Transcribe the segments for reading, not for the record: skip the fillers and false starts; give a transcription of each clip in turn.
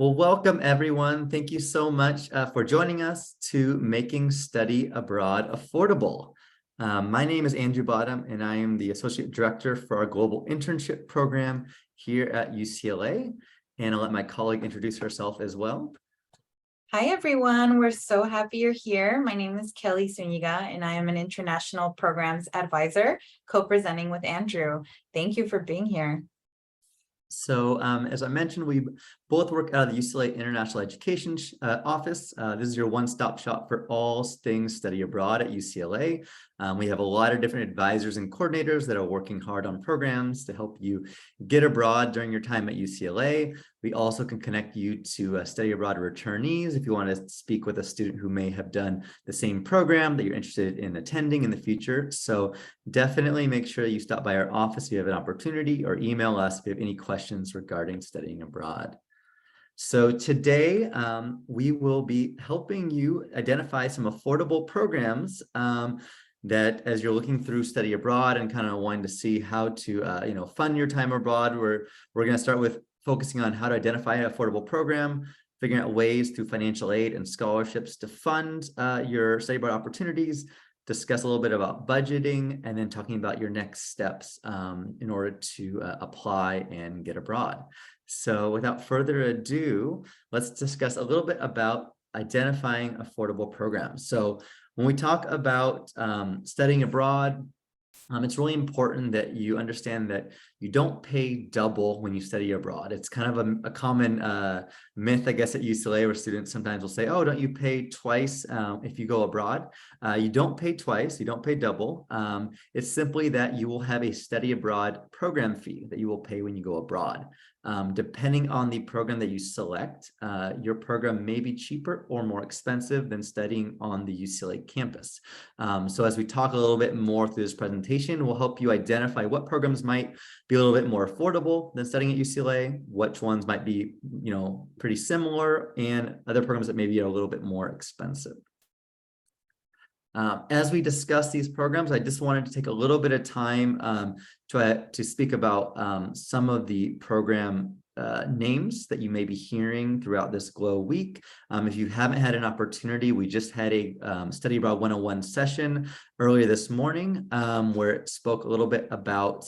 Well, welcome everyone. Thank you so much for joining us to Making Study Abroad Affordable. My name is Andrew Bottom, and I am the Associate Director for our Global Internship Program here at UCLA. And I'll let my colleague introduce herself as well. Hi, everyone. We're so happy you're here. My name is Kelly Suniga, and I am an International Programs Advisor, co-presenting with Andrew. Thank you for being here. So as I mentioned, we both work out of the UCLA International Education Office. This is your one-stop shop for all things study abroad at UCLA. We have a lot of different advisors and coordinators that are working hard on programs to help you get abroad during your time at UCLA. We also can connect you to study abroad returnees if you want to speak with a student who may have done the same program that you're interested in attending in the future. So definitely make sure you stop by our office if you have an opportunity, or email us if you have any questions regarding studying abroad. So today we will be helping you identify some affordable programs that, as you're looking through study abroad and kind of wanting to see how to fund your time abroad, we're going to start with focusing on how to identify an affordable program, figuring out ways through financial aid and scholarships to fund your study abroad opportunities, discuss a little bit about budgeting, and then talking about your next steps in order to apply and get abroad. So without further ado, let's discuss a little bit about identifying affordable programs. So when we talk about studying abroad, it's really important that you understand that you don't pay double when you study abroad. It's kind of a common myth, I guess, at UCLA, where students sometimes will say, oh, don't you pay twice if you go abroad? You don't pay twice, you don't pay double. It's simply that you will have a study abroad program fee that you will pay when you go abroad. Depending on the program that you select, your program may be cheaper or more expensive than studying on the UCLA campus. So as we talk a little bit more through this presentation, we'll help you identify what programs might be a little bit more affordable than studying at UCLA, which ones might be, pretty similar, and other programs that may be a little bit more expensive. As we discuss these programs, I just wanted to take a little bit of time to speak about some of the program names that you may be hearing throughout this GLOW week. If you haven't had an opportunity, we just had a Study Abroad 101 session earlier this morning where it spoke a little bit about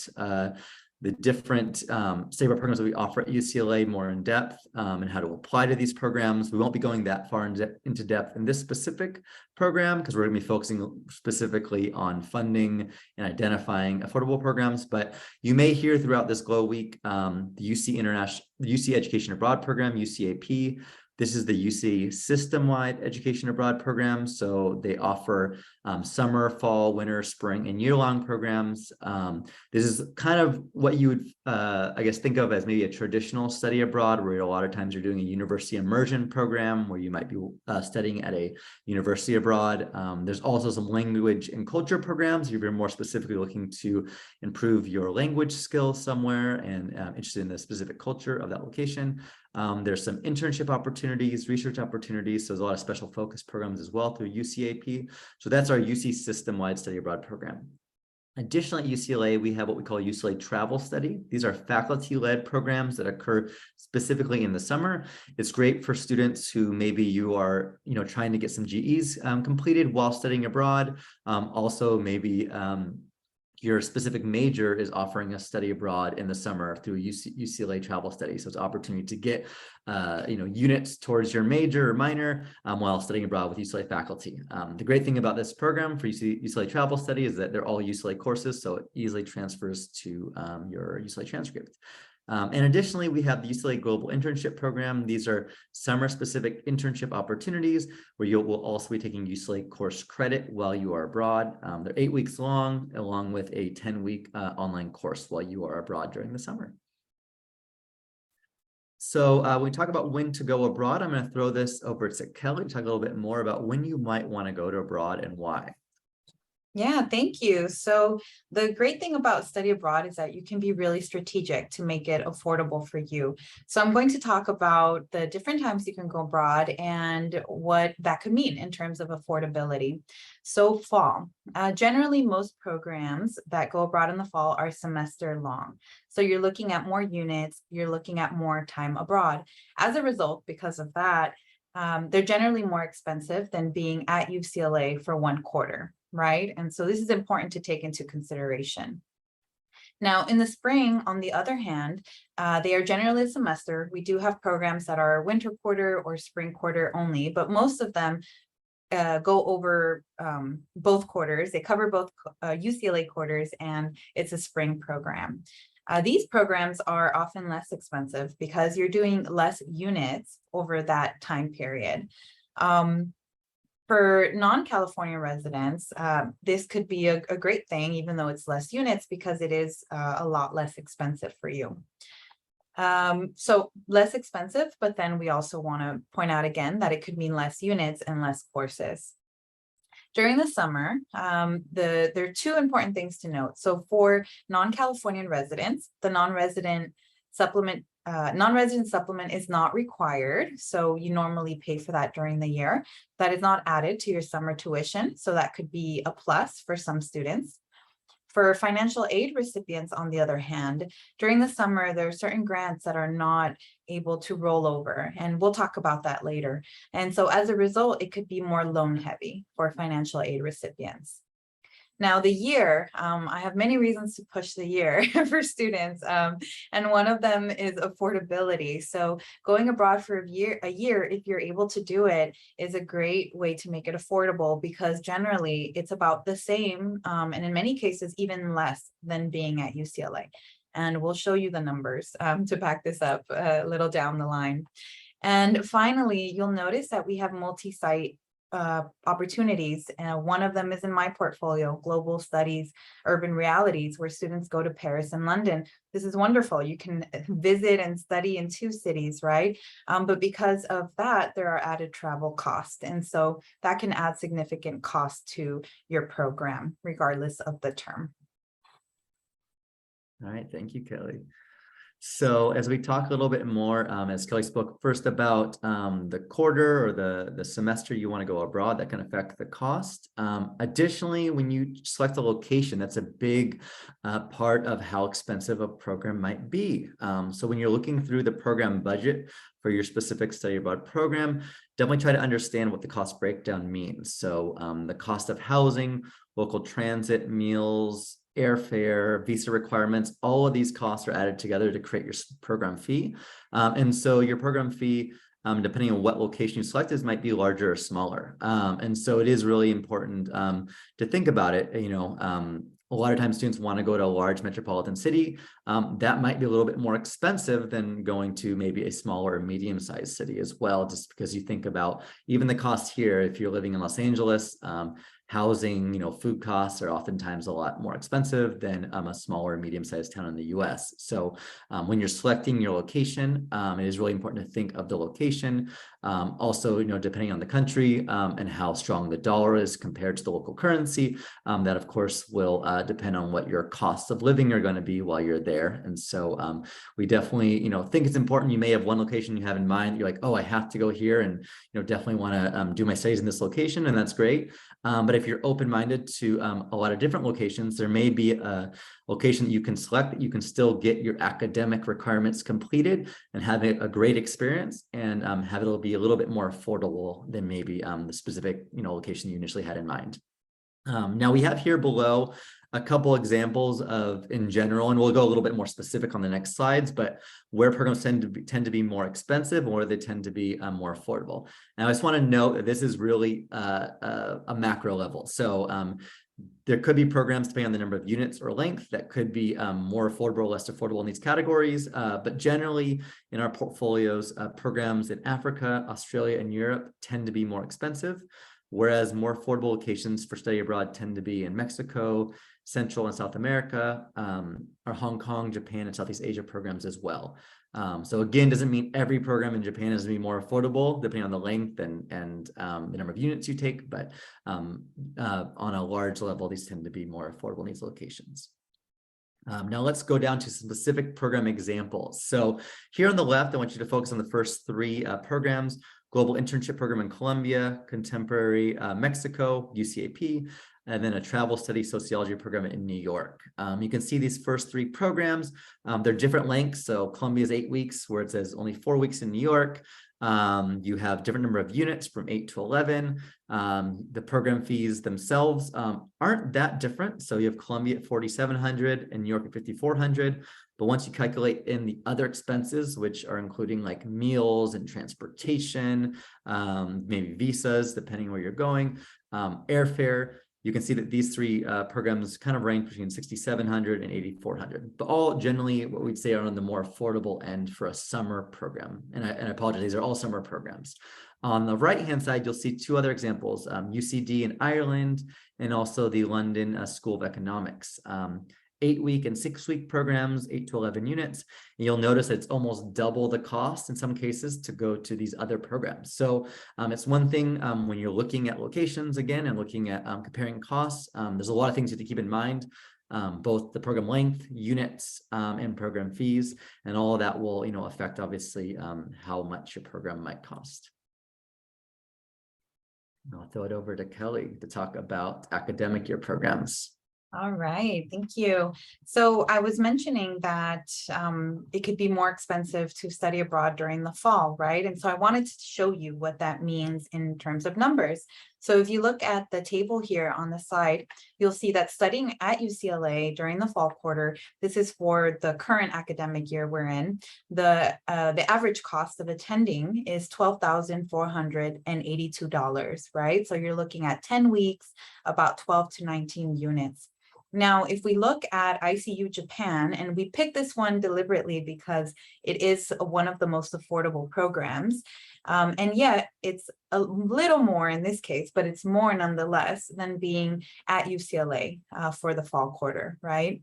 the different study abroad programs that we offer at UCLA more in depth and how to apply to these programs. We won't be going that far into depth in this specific program because we're going to be focusing specifically on funding and identifying affordable programs. But you may hear throughout this GLOW week the UC Education Abroad program, UCAP. This is the UC system-wide education abroad program. So they offer summer, fall, winter, spring, and year-long programs. This is kind of what you would, I guess, think of as maybe a traditional study abroad, where a lot of times you're doing a university immersion program where you might be studying at a university abroad. There's also some language and culture programs if you're more specifically looking to improve your language skills somewhere and interested in the specific culture of that location. There's some internship opportunities, research opportunities. So there's a lot of special focus programs as well through UCAP. So that's our UC system-wide study abroad program. Additionally, at UCLA, we have what we call UCLA Travel Study. These are faculty-led programs that occur specifically in the summer. It's great for students who maybe you are, trying to get some GEs completed while studying abroad. Also, maybe your specific major is offering a study abroad in the summer through UCLA Travel Study. So it's an opportunity to get, units towards your major or minor while studying abroad with UCLA faculty. The great thing about this program for UCLA Travel Study is that they're all UCLA courses, so it easily transfers to your UCLA transcript. And additionally, we have the UCLA Global Internship Program. These are summer-specific internship opportunities where you will also be taking UCLA course credit while you are abroad. They're 8 weeks long, along with a 10-week online course while you are abroad during the summer. So when we talk about when to go abroad, I'm going to throw this over to Kelly to talk a little bit more about when you might want to go to abroad and why. Yeah, thank you. So the great thing about study abroad is that you can be really strategic to make it affordable for you. So I'm going to talk about the different times you can go abroad and what that could mean in terms of affordability. So fall, generally most programs that go abroad in the fall are semester long. So you're looking at more units, you're looking at more time abroad. As a result, because of that, they're generally more expensive than being at UCLA for 1 quarter, right? And so this is important to take into consideration. Now, in the spring, on the other hand, they are generally a semester. We do have programs that are winter quarter or spring quarter only, but most of them go over both quarters. They cover both UCLA quarters, and it's a spring program. These programs are often less expensive because you're doing less units over that time period. For non-California residents, this could be a great thing, even though it's less units, because it is a lot less expensive for you. So less expensive, but then we also want to point out again that it could mean less units and less courses. During the summer, there are two important things to note. So for non-Californian residents, the non-resident supplement is not required. So you normally pay for that during the year. That is not added to your summer tuition. So that could be a plus for some students. For financial aid recipients, on the other hand, during the summer, there are certain grants that are not able to roll over, and we'll talk about that later. And so as a result, it could be more loan heavy for financial aid recipients. Now, the year, I have many reasons to push the year for students, and one of them is affordability. So going abroad for a year, if you're able to do it, is a great way to make it affordable, because generally it's about the same, and in many cases, even less than being at UCLA. And we'll show you the numbers to back this up a little down the line. And finally, you'll notice that we have multi-site opportunities. One of them is in my portfolio, Global Studies, Urban Realities, where students go to Paris and London. This is wonderful. You can visit and study in 2 cities, right? But because of that, there are added travel costs. And so that can add significant cost to your program, regardless of the term. All right, thank you, Kelly. So as we talk a little bit more, as Kelly spoke first about the quarter or the semester you want to go abroad, that can affect the cost. Additionally, when you select a location, that's a big part of how expensive a program might be. So when you're looking through the program budget for your specific study abroad program, definitely try to understand what the cost breakdown means. So the cost of housing, local transit, meals, airfare, visa requirements, all of these costs are added together to create your program fee. And so your program fee, depending on what location you select, might be larger or smaller. And so it is really important to think about it. A lot of times students want to go to a large metropolitan city. That might be a little bit more expensive than going to maybe a smaller or medium-sized city as well, just because you think about even the cost here. If you're living in Los Angeles, housing, food costs are oftentimes a lot more expensive than a smaller, medium-sized town in the US. So when you're selecting your location, it is really important to think of the location. Also, depending on the country and how strong the dollar is compared to the local currency, that of course will depend on what your costs of living are going to be while you're there. And so we definitely, think it's important. You may have one location you have in mind. You're like, oh, I have to go here, and definitely want to do my studies in this location, and that's great. But if you're open-minded to a lot of different locations, there may be a location that you can select that you can still get your academic requirements completed and have a great experience, and have it be a little bit more affordable than maybe the specific location you initially had in mind. Now we have here below a couple examples of, in general, and we'll go a little bit more specific on the next slides, but where programs tend to be more expensive, or they tend to be more affordable. Now I just want to note that this is really a macro level. So there could be programs depending on the number of units or length that could be more affordable or less affordable in these categories. But generally in our portfolios, programs in Africa, Australia, and Europe tend to be more expensive, whereas more affordable locations for study abroad tend to be in Mexico, Central and South America, our Hong Kong, Japan, and Southeast Asia programs as well. So again, doesn't mean every program in Japan is going to be more affordable, depending on the length and the number of units you take, but on a large level, these tend to be more affordable in these locations. Now let's go down to specific program examples. So here on the left, I want you to focus on the first three programs: Global Internship Program in Colombia, Contemporary Mexico, UCAP, and then a Travel Study Sociology program in New York. You can see these first three programs. They're different lengths. So Colombia is 8 weeks, where it says only 4 weeks in New York. You have different number of units from 8 to 11. The program fees themselves aren't that different. So you have Colombia at $4,700 and New York at $5,400. But once you calculate in the other expenses, which are including like meals and transportation, maybe visas, depending where you're going, airfare, you can see that these three programs kind of range between $6,700 and $8,400, but all generally what we'd say are on the more affordable end for a summer program. And I apologize, these are all summer programs. On the right-hand side, you'll see two other examples, UCD in Ireland, and also the London School of Economics. 8-week and 6-week programs, 8 to 11 units. And you'll notice it's almost double the cost in some cases to go to these other programs. So it's one thing when you're looking at locations again and looking at comparing costs, there's a lot of things you have to keep in mind, both the program length, units, and program fees, and all of that will, affect obviously how much your program might cost. I'll throw it over to Kelly to talk about academic year programs. All right, thank you. So I was mentioning that it could be more expensive to study abroad during the fall, right? And so I wanted to show you what that means in terms of numbers. So if you look at the table here on the side, you'll see that studying at UCLA during the fall quarter, this is for the current academic year we're in, the average cost of attending is $12,482, right? So you're looking at 10 weeks, about 12 to 19 units. Now, if we look at ICU Japan, and we picked this one deliberately because it is one of the most affordable programs, and yet it's a little more in this case, but it's more nonetheless than being at UCLA for the fall quarter, right?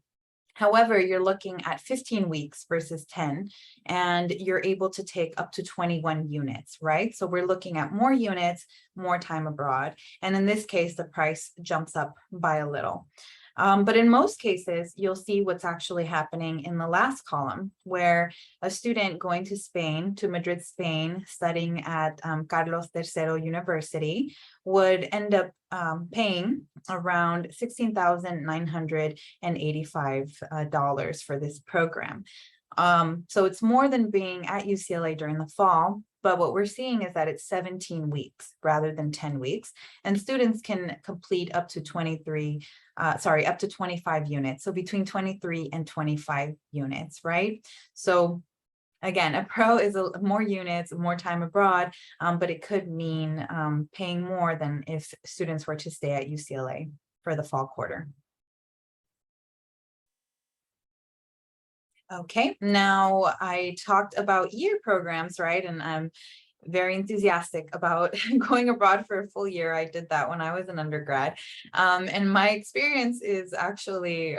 However, you're looking at 15 weeks versus 10, and you're able to take up to 21 units, right? So we're looking at more units, more time abroad. And in this case, the price jumps up by a little. But in most cases, you'll see what's actually happening in the last column, where a student going to Spain, to Madrid, Spain, studying at Carlos III University would end up paying around $16,985 for this program. So it's more than being at UCLA during the fall, but what we're seeing is that it's 17 weeks rather than 10 weeks, and students can complete up to 25 units. So between 23 and 25 units, right? So again, a pro is more units, more time abroad, but it could mean paying more than if students were to stay at UCLA for the fall quarter. Okay, now I talked about year programs, right? And I'm very enthusiastic about going abroad for a full year. I did that when I was an undergrad. And my experience is actually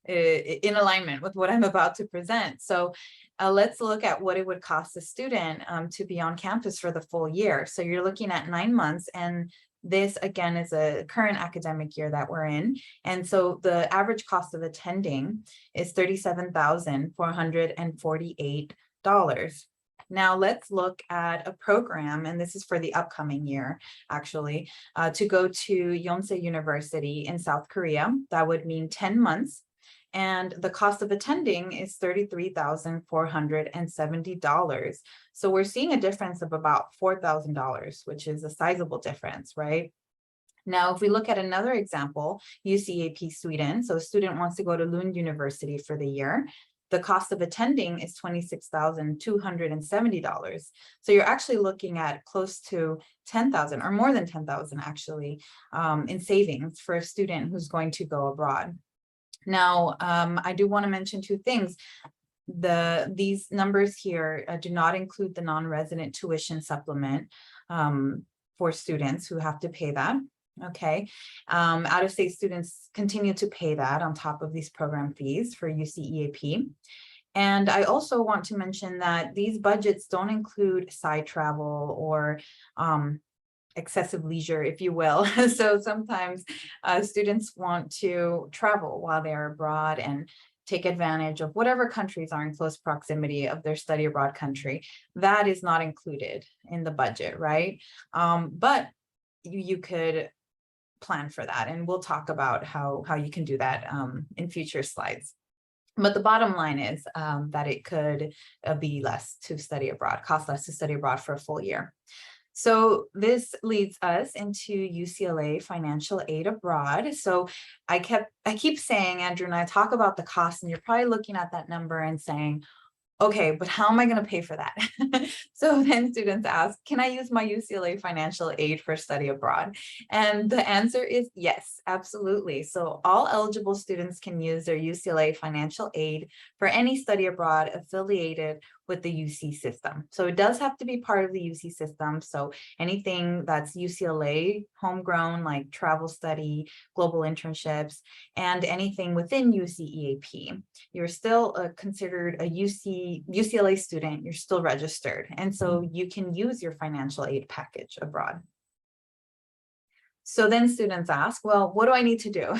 in alignment with what I'm about to present. So let's look at what it would cost a student to be on campus for the full year. So you're looking at 9 months, and this again is a current academic year that we're in. And so the average cost of attending is $37,448. Now let's look at a program, and this is for the upcoming year, actually, to go to Yonsei University in South Korea. That would mean 10 months. And the cost of attending is $33,470. So we're seeing a difference of about $4,000, which is a sizable difference, right? Now, if we look at another example, UCAP Sweden, so a student wants to go to Lund University for the year. The cost of attending is $26,270. So you're actually looking at close to 10,000 or more than 10,000 actually in savings for a student who's going to go abroad. Now, I do want to mention two things. These numbers here do not include the non-resident tuition supplement for students who have to pay that. Okay, out-of-state students continue to pay that on top of these program fees for UCEAP. And I also want to mention that these budgets don't include side travel or excessive leisure, if you will. So sometimes students want to travel while they're abroad and take advantage of whatever countries are in close proximity of their study abroad country. That is not included in the budget, right? But you could plan for that, and we'll talk about how you can do that in future slides. But the bottom line is that it could be less to study abroad, cost less to study abroad for a full year. So this leads us into UCLA financial aid abroad. So I keep saying, Andrew and I talk about the cost, and you're probably looking at that number and saying, okay, but how am I going to pay for that? So then students ask, can I use my UCLA financial aid for study abroad? And the answer is yes, absolutely. So all eligible students can use their UCLA financial aid for any study abroad affiliated with the UC system. So it does have to be part of the UC system. So anything that's UCLA homegrown, like travel study, global internships, and anything within UCEAP, you're still considered a UCLA student, you're still registered. And so you can use your financial aid package abroad. So then students ask, well, what do I need to do?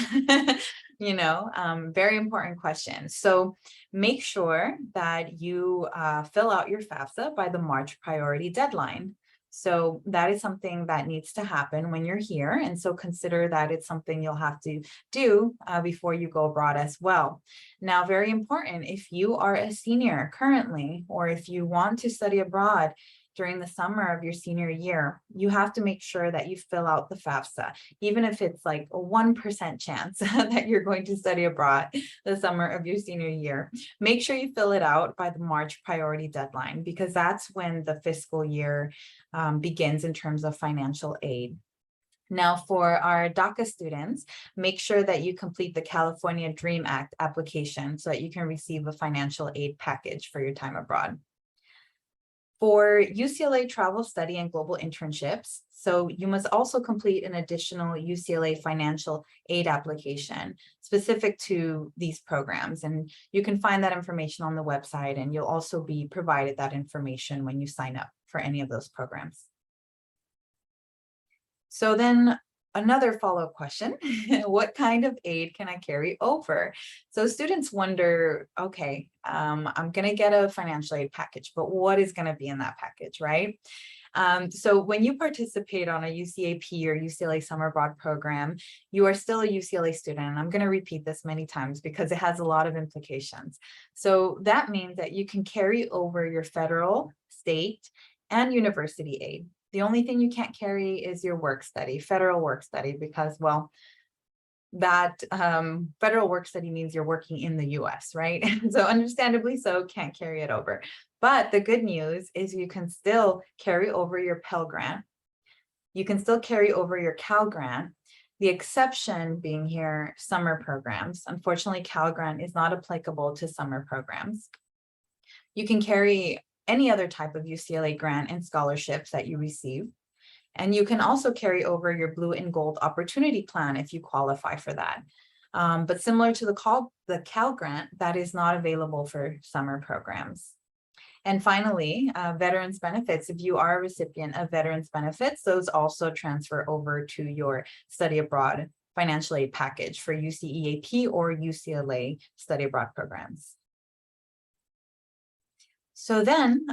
Very important question. So make sure that you fill out your FAFSA by the March priority deadline. So that is something that needs to happen when you're here. And so consider that it's something you'll have to do before you go abroad as well. Now, very important, if you are a senior currently, or if you want to study abroad during the summer of your senior year, you have to make sure that you fill out the FAFSA, even if it's like a 1% chance that you're going to study abroad the summer of your senior year. Make sure you fill it out by the March priority deadline, because that's when the fiscal year begins in terms of financial aid. Now, for our DACA students, make sure that you complete the California DREAM Act application so that you can receive a financial aid package for your time abroad. For UCLA travel study and global internships, so you must also complete an additional UCLA financial aid application specific to these programs. And you can find that information on the website, and you'll also be provided that information when you sign up for any of those programs. So then another follow-up question, what kind of aid can I carry over? So students wonder, okay, I'm going to get a financial aid package, but what is going to be in that package, right? So when you participate on a UCAP or UCLA summer abroad program, you are still a UCLA student. And I'm going to repeat this many times because it has a lot of implications. So that means that you can carry over your federal, state, and university aid. The only thing you can't carry is your work study, federal work study, because, well, that federal work study means you're working in the US, right? So understandably so, can't carry it over. But the good news is you can still carry over your Pell Grant. You can still carry over your Cal Grant. The exception being here, summer programs. Unfortunately, Cal Grant is not applicable to summer programs. You can carry any other type of UCLA grant and scholarships that you receive. And you can also carry over your Blue and Gold Opportunity Plan if you qualify for that. But similar to the Cal Grant, that is not available for summer programs. And finally, veterans benefits. If you are a recipient of veterans benefits, those also transfer over to your study abroad financial aid package for UCEAP or UCLA study abroad programs. So then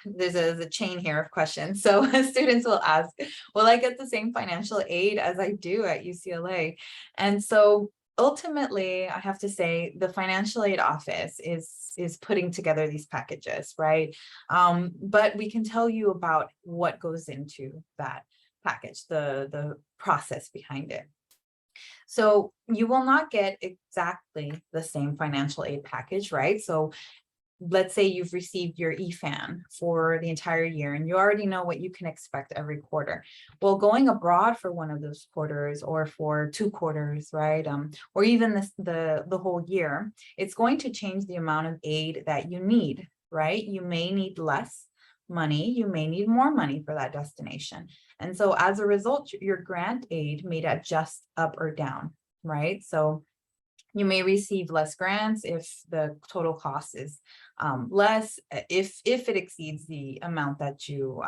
there's a chain here of questions. So students will ask, will I get the same financial aid as I do at UCLA? And so ultimately, I have to say the financial aid office is putting together these packages, right? But we can tell you about what goes into that package, the process behind it. So you will not get exactly the same financial aid package, right? So let's say you've received your EFAN for the entire year and you already know what you can expect every quarter. Well, going abroad for one of those quarters or for 2 quarters, right? Or even the whole year, it's going to change the amount of aid that you need, right? You may need less, money, you may need more money for that destination. And so as a result, your grant aid may adjust up or down, right? So you may receive less grants if the total cost is less, if it exceeds the amount that you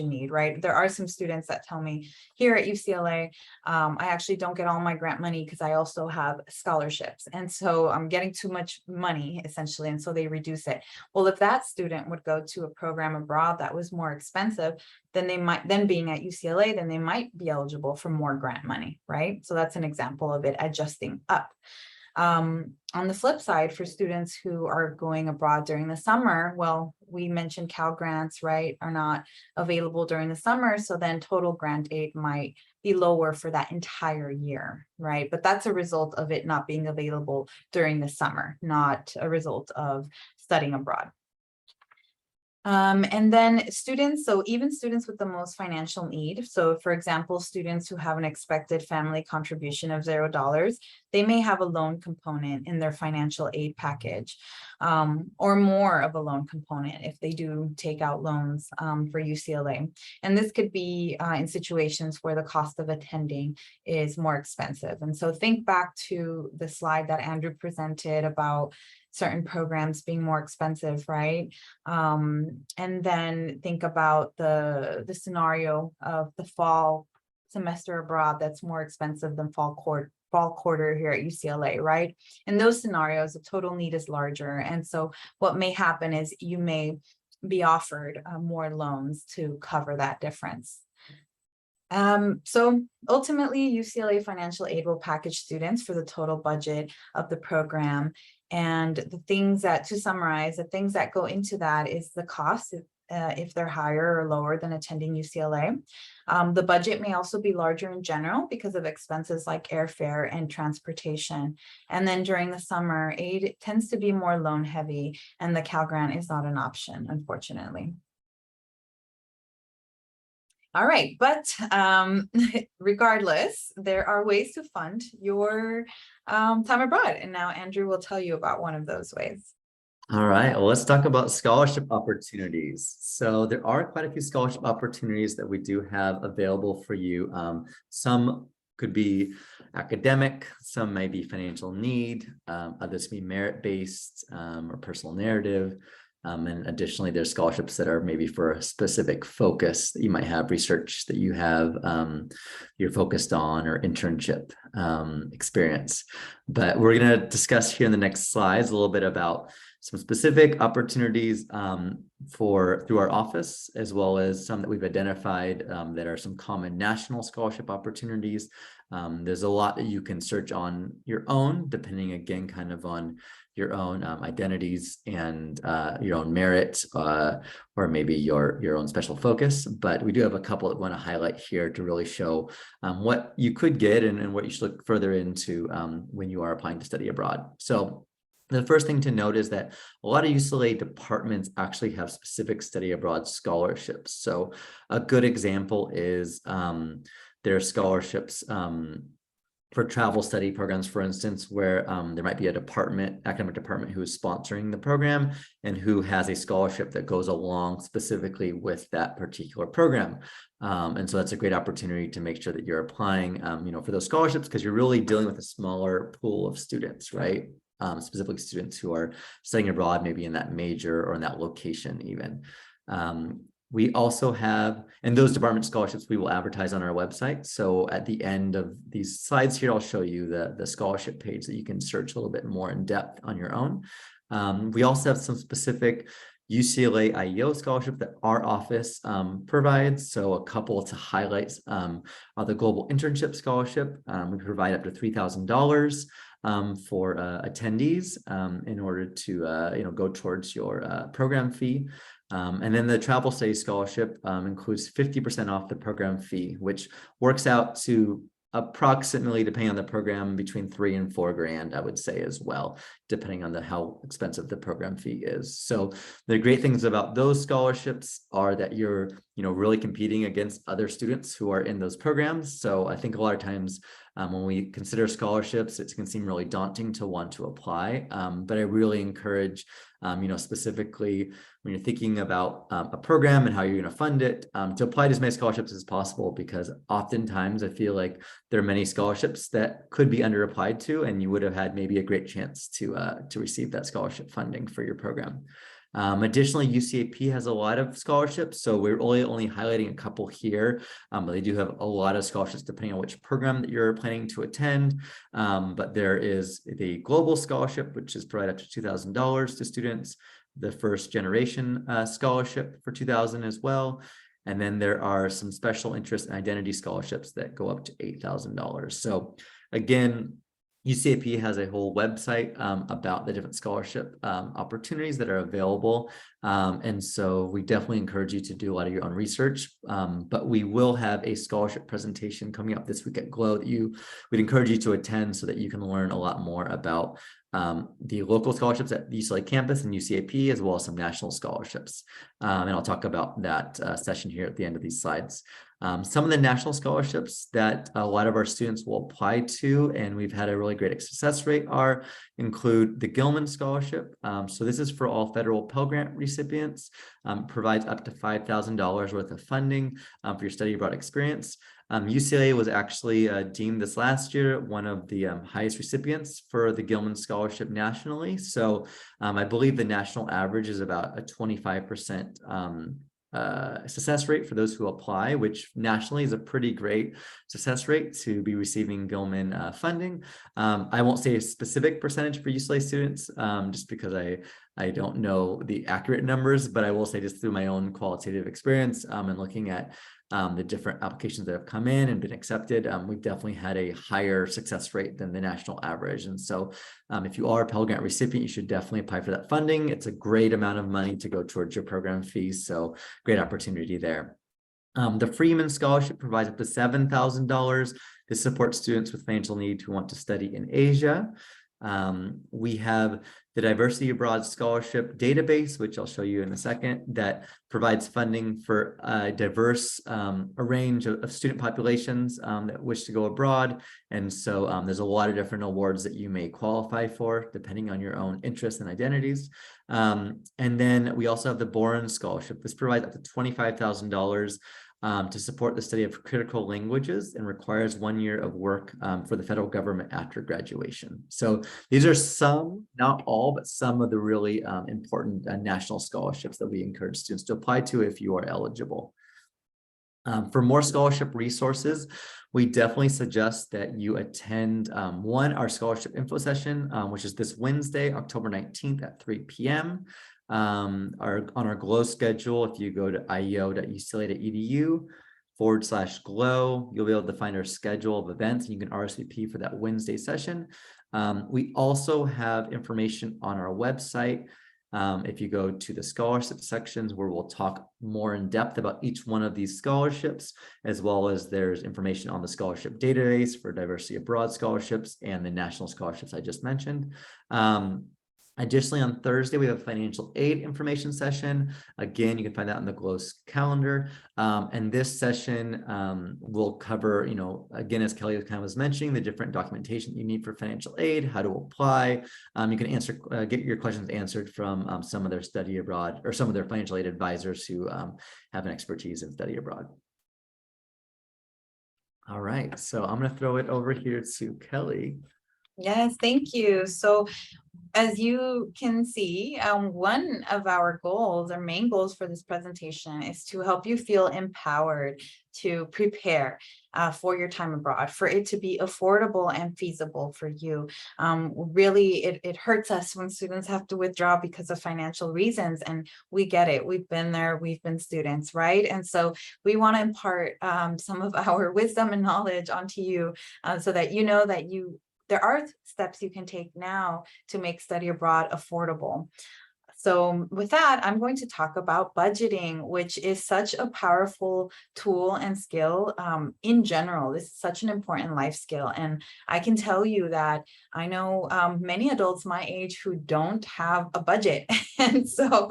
need, right? There are some students that tell me here at UCLA, I actually don't get all my grant money because I also have scholarships. And so I'm getting too much money essentially. And so they reduce it. Well, if that student would go to a program abroad that was more expensive, then being at UCLA, then they might be eligible for more grant money, right? So that's an example of it adjusting up. On the flip side, for students who are going abroad during the summer, well, we mentioned Cal grants, right, are not available during the summer. So then total grant aid might be lower for that entire year, right? But that's a result of it not being available during the summer, not a result of studying abroad. And then students, so even students with the most financial need. So for example, students who have an expected family contribution of $0, they may have a loan component in their financial aid package, or more of a loan component if they do take out loans for UCLA. And this could be in situations where the cost of attending is more expensive. And so think back to the slide that Andrew presented about certain programs being more expensive, right? And then think about the scenario of the fall semester abroad that's more expensive than fall quarter here at UCLA, right? In those scenarios, the total need is larger. And so what may happen is you may be offered more loans to cover that difference. So ultimately, UCLA financial aid will package students for the total budget of the program. And the things that, to summarize, the things that go into that is the cost, if they're higher or lower than attending UCLA. The budget may also be larger in general because of expenses like airfare and transportation. And then during the summer, aid tends to be more loan heavy, and the Cal Grant is not an option, unfortunately. All right, but regardless, there are ways to fund your time abroad. And now Andrew will tell you about one of those ways. All right, well, let's talk about scholarship opportunities. So there are quite a few scholarship opportunities that we do have available for you. Some could be academic, some may be financial need, others may be merit-based or personal narrative. And additionally, there's scholarships that are maybe for a specific focus that you might have, research that you have, you're focused on, or internship experience. But we're going to discuss here in the next slides a little bit about some specific opportunities through our office, as well as some that we've identified that are some common national scholarship opportunities. There's a lot that you can search on your own, depending again, kind of on your own identities and your own merit, or maybe your own special focus. But we do have a couple that we want to highlight here to really show what you could get and what you should look further into when you are applying to study abroad. So the first thing to note is that a lot of UCLA departments actually have specific study abroad scholarships. So a good example is their scholarships for travel study programs, for instance, where there might be a academic department who is sponsoring the program and who has a scholarship that goes along specifically with that particular program. And so that's a great opportunity to make sure that you're applying, for those scholarships, because you're really dealing with a smaller pool of students, right? Specifically students who are studying abroad, maybe in that major or in that location even. We also have, and those department scholarships we will advertise on our website. So at the end of these slides here, I'll show you the scholarship page that you can search a little bit more in depth on your own. We also have some specific UCLA IEO scholarship that our office provides. So a couple to highlight are the Global Internship Scholarship. We provide up to $3,000 for attendees in order to go towards your program fee. And then the Travel Studies Scholarship includes 50% off the program fee, which works out to approximately, depending on the program, between $3 and $4 grand, I would say, as well, depending on how expensive the program fee is. So the great things about those scholarships are that you're really competing against other students who are in those programs. So I think a lot of times When we consider scholarships, it can seem really daunting to want to apply, but I really encourage, specifically when you're thinking about a program and how you're going to fund it, to apply to as many scholarships as possible, because oftentimes I feel like there are many scholarships that could be under applied to, and you would have had maybe a great chance to receive that scholarship funding for your program. Additionally, UCAP has a lot of scholarships, so we're only highlighting a couple here, but they do have a lot of scholarships depending on which program that you're planning to attend. But there is the Global Scholarship, which is provided up to $2,000 to students, the First Generation Scholarship for $2,000 as well. And then there are some special interest and identity scholarships that go up to $8,000. So again, UCAP has a whole website about the different scholarship opportunities that are available. And so we definitely encourage you to do a lot of your own research. But we will have a scholarship presentation coming up this week at GLOW that we'd encourage you to attend so that you can learn a lot more about the local scholarships at the UCLA campus and UCAP, as well as some national scholarships. And I'll talk about that session here at the end of these slides. Some of the national scholarships that a lot of our students will apply to, and we've had a really great success rate, include the Gilman Scholarship. So this is for all federal Pell Grant recipients, provides up to $5,000 worth of funding for your study abroad experience. UCLA was actually deemed this last year one of the highest recipients for the Gilman Scholarship nationally. So I believe the national average is about a 25% success rate for those who apply, which nationally is a pretty great success rate to be receiving Gilman funding. I won't say a specific percentage for UCLA students, just because I don't know the accurate numbers, but I will say just through my own qualitative experience and looking at the different applications that have come in and been accepted, we've definitely had a higher success rate than the national average. And so if you are a Pell Grant recipient, you should definitely apply for that funding. It's a great amount of money to go towards your program fees. So great opportunity there. The Freeman Scholarship provides up to $7,000 to support students with financial need who want to study in Asia. We have the Diversity Abroad Scholarship Database, which I'll show you in a second, that provides funding for a diverse a range of student populations that wish to go abroad. And so there's a lot of different awards that you may qualify for depending on your own interests and identities. And then we also have the Boren Scholarship. This provides up to $25,000 to support the study of critical languages and requires 1 year of work for the federal government after graduation. So these are some, not all, but some of the really important national scholarships that we encourage students to apply to if you are eligible. For more scholarship resources, we definitely suggest that you attend our scholarship info session, which is this Wednesday, October 19th at 3 p.m. On our GLOW schedule, if you go to ieo.ucla.edu/GLOW, you'll be able to find our schedule of events and you can RSVP for that Wednesday session. We also have information on our website. If you go to the scholarship sections where we'll talk more in depth about each one of these scholarships, as well as there's information on the scholarship database for diversity abroad scholarships and the national scholarships I just mentioned. Additionally, on Thursday, we have a financial aid information session. Again, you can find that on the GLOW calendar. And this session will cover, again, as Kelly kind of was mentioning, the different documentation you need for financial aid, how to apply. You can get your questions answered from some of their study abroad or some of their financial aid advisors who have an expertise in study abroad. All right, so I'm going to throw it over here to Kelly. Yes, thank you. So as you can see, one of our main goals for this presentation is to help you feel empowered to prepare for your time abroad, for it to be affordable and feasible for you. Really, it hurts us when students have to withdraw because of financial reasons, and we get it. We've been there, we've been students, right? And so we want to impart some of our wisdom and knowledge onto you so that you know that there are steps you can take now to make study abroad affordable. So with that, I'm going to talk about budgeting, which is such a powerful tool and skill in general. This is such an important life skill. And I can tell you that I know many adults my age who don't have a budget. And so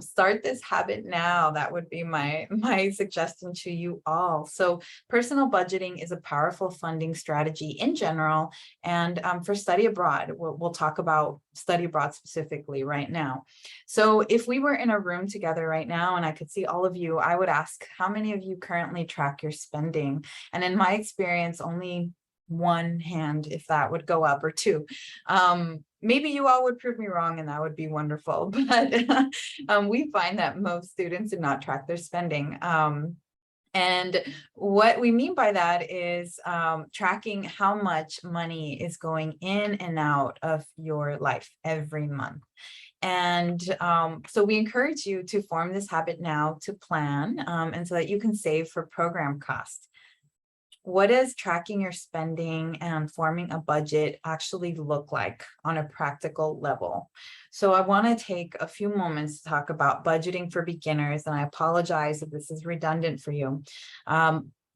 start this habit now. That would be my suggestion to you all. So personal budgeting is a powerful funding strategy in general. And for study abroad, we'll talk about study abroad specifically right now. So if we were in a room together right now and I could see all of you, I would ask, how many of you currently track your spending? And in my experience, only one hand, if that would go up, or two. Maybe you all would prove me wrong and that would be wonderful, but we find that most students do not track their spending. And what we mean by that is tracking how much money is going in and out of your life every month. And so we encourage you to form this habit now to plan, and so that you can save for program costs. What does tracking your spending and forming a budget actually look like on a practical level? So I want to take a few moments to talk about budgeting for beginners, and I apologize if this is redundant for you.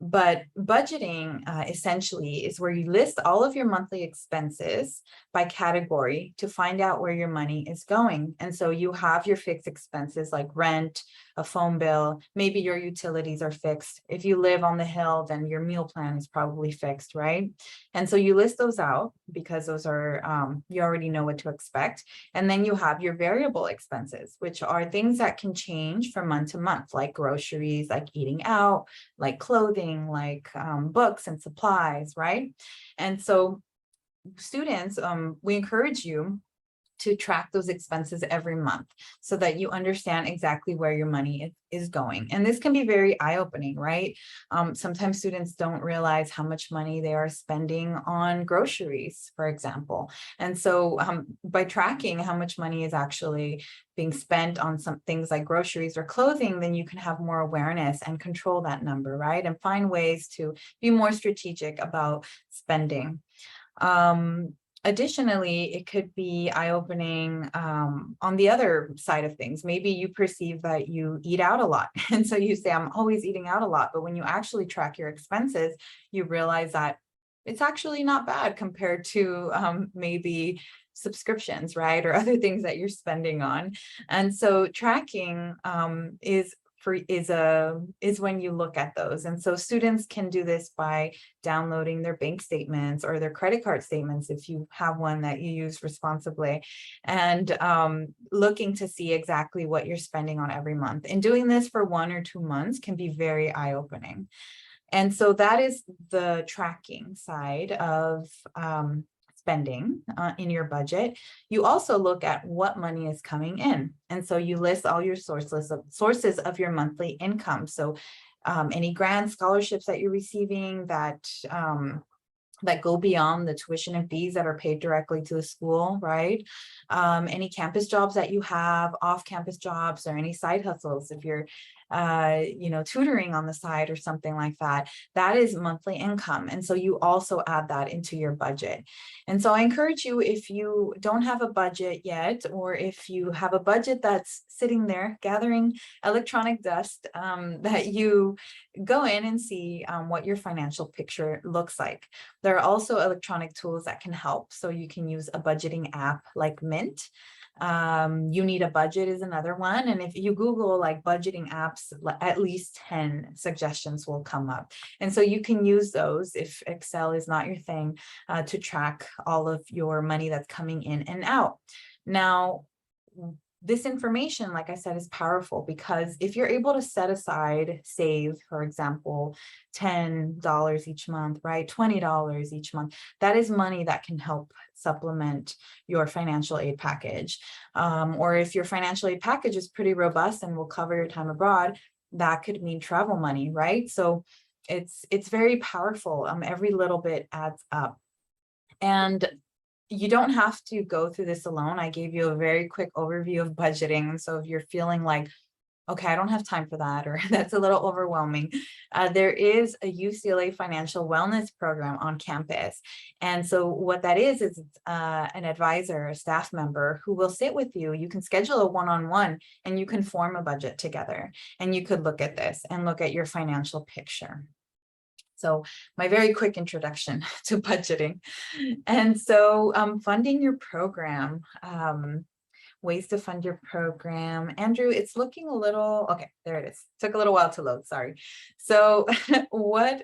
But budgeting essentially is where you list all of your monthly expenses by category to find out where your money is going. And so you have your fixed expenses like rent, a phone bill, maybe your utilities are fixed. If you live on the hill, then your meal plan is probably fixed, right? And so you list those out because those are, you already know what to expect. And then you have your variable expenses, which are things that can change from month to month, like groceries, like eating out, like clothing, like books and supplies, right? And so students, we encourage you to track those expenses every month so that you understand exactly where your money is going. And this can be very eye-opening, right? Sometimes students don't realize how much money they are spending on groceries, for example. And so by tracking how much money is actually being spent on some things like groceries or clothing, then you can have more awareness and control that number, right? And find ways to be more strategic about spending. Additionally, it could be eye-opening on the other side of things. Maybe you perceive that you eat out a lot. And so you say, I'm always eating out a lot. But when you actually track your expenses, you realize that it's actually not bad compared to maybe subscriptions, right? Or other things that you're spending on. And so tracking is when you look at those. And so students can do this by downloading their bank statements or their credit card statements if you have one that you use responsibly, and looking to see exactly what you're spending on every month. And doing this for 1 or 2 months can be very eye-opening. And so that is the tracking side of spending in your budget. You also look at what money is coming in. And so you list all your sources of your monthly income. So any grants, scholarships that you're receiving that go beyond the tuition and fees that are paid directly to the school, right? Any campus jobs that you have, off-campus jobs, or any side hustles, if you're tutoring on the side or something like that, that is monthly income. And so you also add that into your budget. And so I encourage you, if you don't have a budget yet, or if you have a budget that's sitting there gathering electronic dust, that you go in and see what your financial picture looks like. There are also electronic tools that can help. So you can use a budgeting app like Mint. You Need a Budget is another one. And if you Google like budgeting apps, at least 10 suggestions will come up. And so you can use those if Excel is not your thing, to track all of your money that's coming in and out. Now, this information, like I said, is powerful because if you're able to set aside, save, for example, $10 each month, right? $20 each month, that is money that can help supplement your financial aid package. Or if your financial aid package is pretty robust and will cover your time abroad, that could mean travel money, right? So it's very powerful. Every little bit adds up. And you don't have to go through this alone. I gave you a very quick overview of budgeting. And so if you're feeling like, okay, I don't have time for that, or that's a little overwhelming, there is a UCLA financial wellness program on campus. And so what that is an advisor, a staff member who will sit with you. You can schedule a one-on-one and you can form a budget together. And you could look at this and look at your financial picture. So my very quick introduction to budgeting. And so funding your program. ways to fund your program. Andrew, it's looking a little, okay, there it is. Took a little while to load, sorry. So what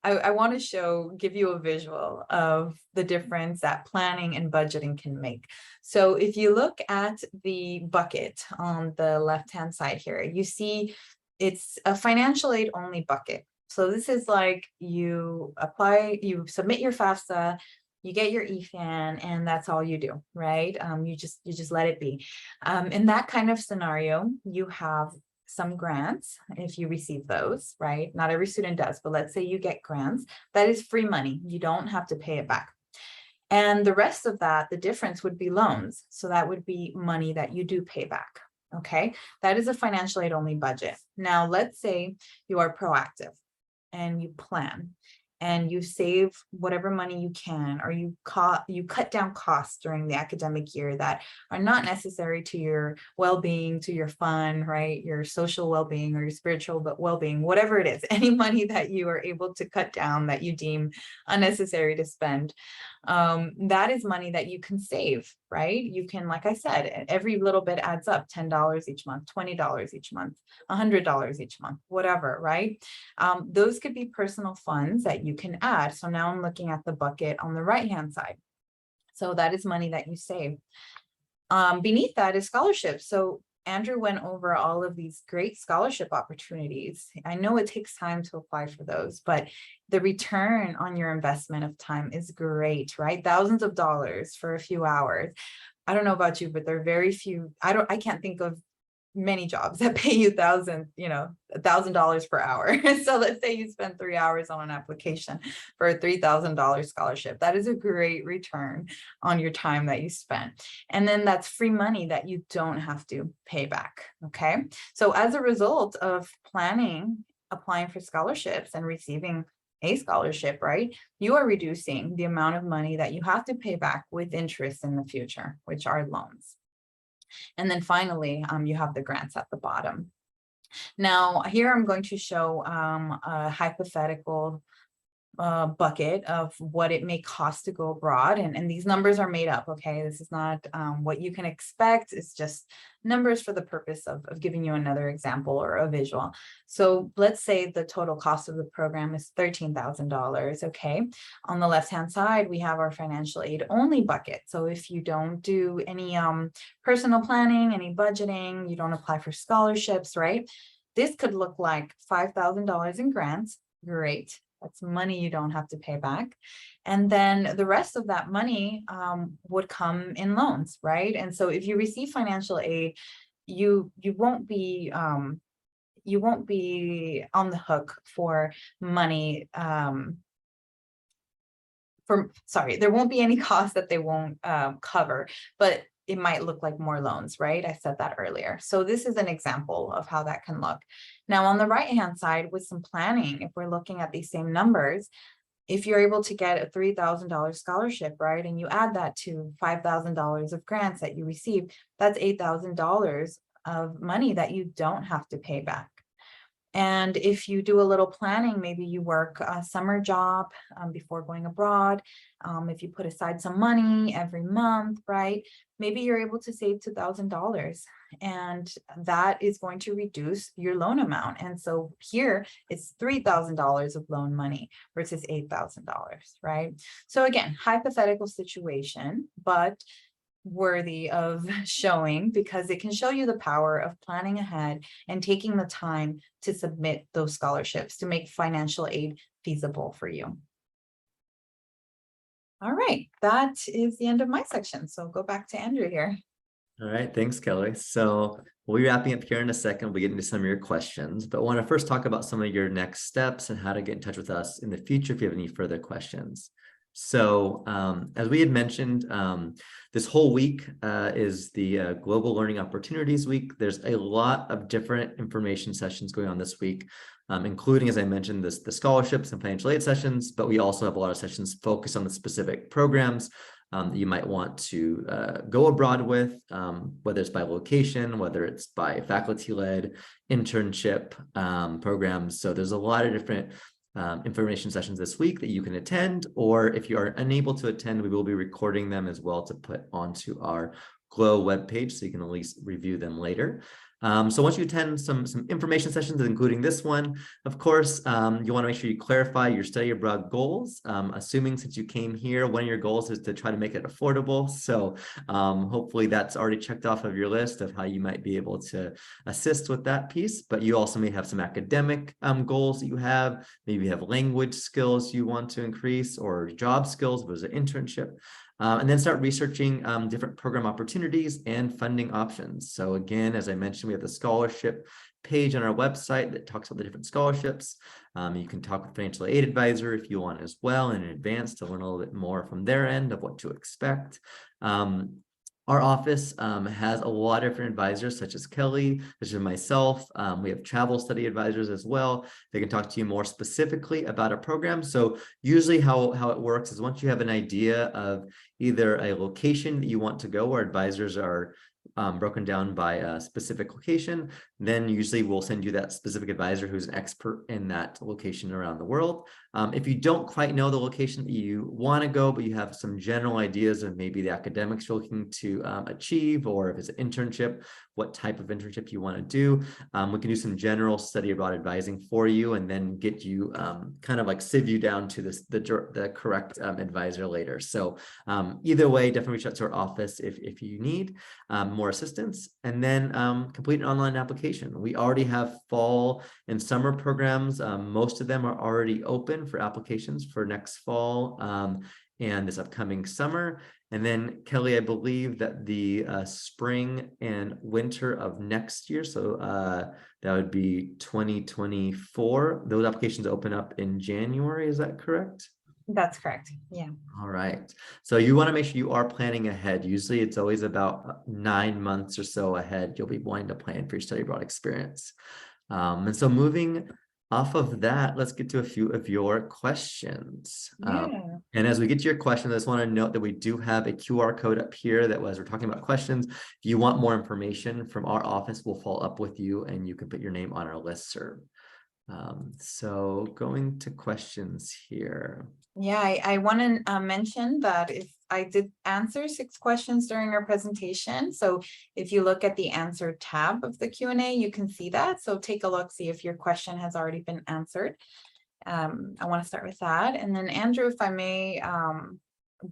I want to give you a visual of the difference that planning and budgeting can make. So if you look at the bucket on the left-hand side here, you see it's a financial aid only bucket. So this is like you submit your FAFSA, you get your EFAN, and that's all you do, right? You just let it be. In that kind of scenario, you have some grants if you receive those, right? Not every student does, but let's say you get grants. That is free money. You don't have to pay it back. And the rest of that, the difference would be loans. So that would be money that you do pay back. Okay, that is a financial aid only budget. Now, let's say you are proactive and you plan and you save whatever money you can, or you cut down costs during the academic year that are not necessary to your well-being, to your fun, right? Your social well-being or your spiritual well-being, whatever it is, any money that you are able to cut down that you deem unnecessary to spend. That is money that you can save, right? You can, like I said, every little bit adds up, $10 each month, $20 each month, $100 each month, whatever, right? Those could be personal funds that you can add. So now I'm looking at the bucket on the right-hand side. So that is money that you save. Beneath that is scholarships. So Andrew went over all of these great scholarship opportunities. I know it takes time to apply for those, but the return on your investment of time is great, right? Thousands of dollars for a few hours. I don't know about you, but there are very few, I can't think of many jobs that pay you $1,000 per hour. So let's say you spend 3 hours on an application for a $3,000 scholarship. That is a great return on your time that you spent. And then that's free money that you don't have to pay back. Okay. So as a result of applying for scholarships and receiving a scholarship, right, you are reducing the amount of money that you have to pay back with interest in the future, which are loans. And then finally, you have the grants at the bottom. Now, here I'm going to show a hypothetical bucket of what it may cost to go abroad. And these numbers are made up, okay? This is not what you can expect. It's just numbers for the purpose of giving you another example or a visual. So let's say the total cost of the program is $13,000, okay? On the left-hand side, we have our financial aid only bucket. So if you don't do any personal planning, any budgeting, you don't apply for scholarships, right? This could look like $5,000 in grants, great. That's money you don't have to pay back. And then the rest of that money would come in loans, right? And so if you receive financial aid, you won't be on the hook for money. There won't be any cost that they won't cover, but it might look like more loans, right? I said that earlier. So this is an example of how that can look. Now on the right-hand side with some planning, if we're looking at these same numbers, if you're able to get a $3,000 scholarship, right, and you add that to $5,000 of grants that you receive, that's $8,000 of money that you don't have to pay back. And if you do a little planning, maybe you work a summer job before going abroad. If you put aside some money every month, right? Maybe you're able to save $2,000, and that is going to reduce your loan amount. And so here it's $3,000 of loan money versus $8,000, right? So again, hypothetical situation, but worthy of showing because it can show you the power of planning ahead and taking the time to submit those scholarships to make financial aid feasible for you. All right, that is the end of my section. So go back to Andrew here. All right, thanks, Kelly. So we'll be wrapping up here in a second. We'll get into some of your questions, but I want to first talk about some of your next steps and how to get in touch with us in the future if you have any further questions. So as we had mentioned, this whole week is the Global Learning Opportunities Week. There's a lot of different information sessions going on this week, including, as I mentioned, the scholarships and financial aid sessions, but we also have a lot of sessions focused on the specific programs that you might want to go abroad with, whether it's by location, whether it's by faculty-led internship programs. So there's a lot of different information sessions this week that you can attend, or if you are unable to attend, we will be recording them as well to put onto our GLOW webpage, so you can at least review them later. So once you attend some information sessions, including this one, of course, you want to make sure you clarify your study abroad goals. Assuming since you came here, one of your goals is to try to make it affordable. So hopefully that's already checked off of your list of how you might be able to assist with that piece. But you also may have some academic goals that you have. Maybe you have language skills you want to increase, or job skills, if it was an internship. And then start researching different program opportunities and funding options. So again, as I mentioned, we have the scholarship page on our website that talks about the different scholarships. You can talk with financial aid advisor if you want as well in advance to learn a little bit more from their end of what to expect. Our office has a lot of different advisors, such as Kelly, such as myself. We have travel study advisors as well. They can talk to you more specifically about a program. So usually how it works is once you have an idea of either a location that you want to go, where advisors are broken down by a specific location, then usually we'll send you that specific advisor who's an expert in that location around the world. If you don't quite know the location that you want to go, but you have some general ideas of maybe the academics you're looking to achieve, or if it's an internship, what type of internship you want to do, we can do some general study abroad advising for you, and then get you kind of like sieve you down to the correct advisor later. So either way, definitely reach out to our office if you need more assistance, and then complete an online application. We already have fall and summer programs. Most of them are already open for applications for next fall and this upcoming summer. And then Kelly, I believe that the spring and winter of next year, so that would be 2024, those applications open up in January, is that correct? That's correct. Yeah. All right. So you want to make sure you are planning ahead. Usually it's always about 9 months or so ahead. You'll be wanting to plan for your study abroad experience. And so moving off of that, let's get to a few of your questions. Yeah. And as we get to your questions, I just want to note that we do have a QR code up here that as we're talking about questions, if you want more information from our office, we'll follow up with you and you can put your name on our listserv. So going to questions here. Yeah, I want to mention that if I did answer 6 questions during our presentation. So if you look at the answer tab of the Q&A, you can see that. So take a look, see if your question has already been answered. I want to start with that. And then Andrew, if I may,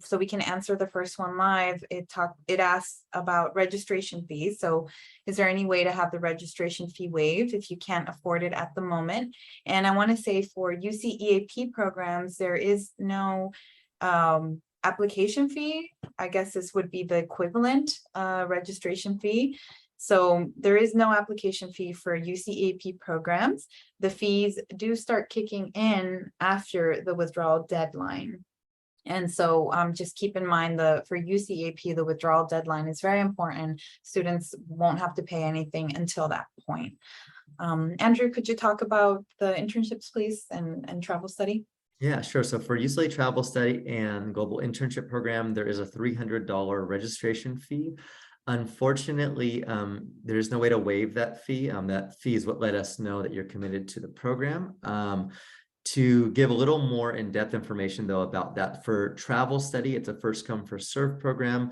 so we can answer the first one live. It asks about registration fees. So is there any way to have the registration fee waived if you can't afford it at the moment? And I want to say for UCEAP programs, there is no application fee. I guess this would be the equivalent registration fee. So there is no application fee for UCEAP programs. The fees do start kicking in after the withdrawal deadline. And so just keep in mind for UCEAP, the withdrawal deadline is very important. Students won't have to pay anything until that point. Andrew, could you talk about the internships, please, and travel study? Yeah, sure. So for UCLA Travel Study and Global Internship Program, there is a $300 registration fee. Unfortunately, there is no way to waive that fee. That fee is what let us know that you're committed to the program. To give a little more in-depth information, though, about that, for travel study, it's a first come, first serve program.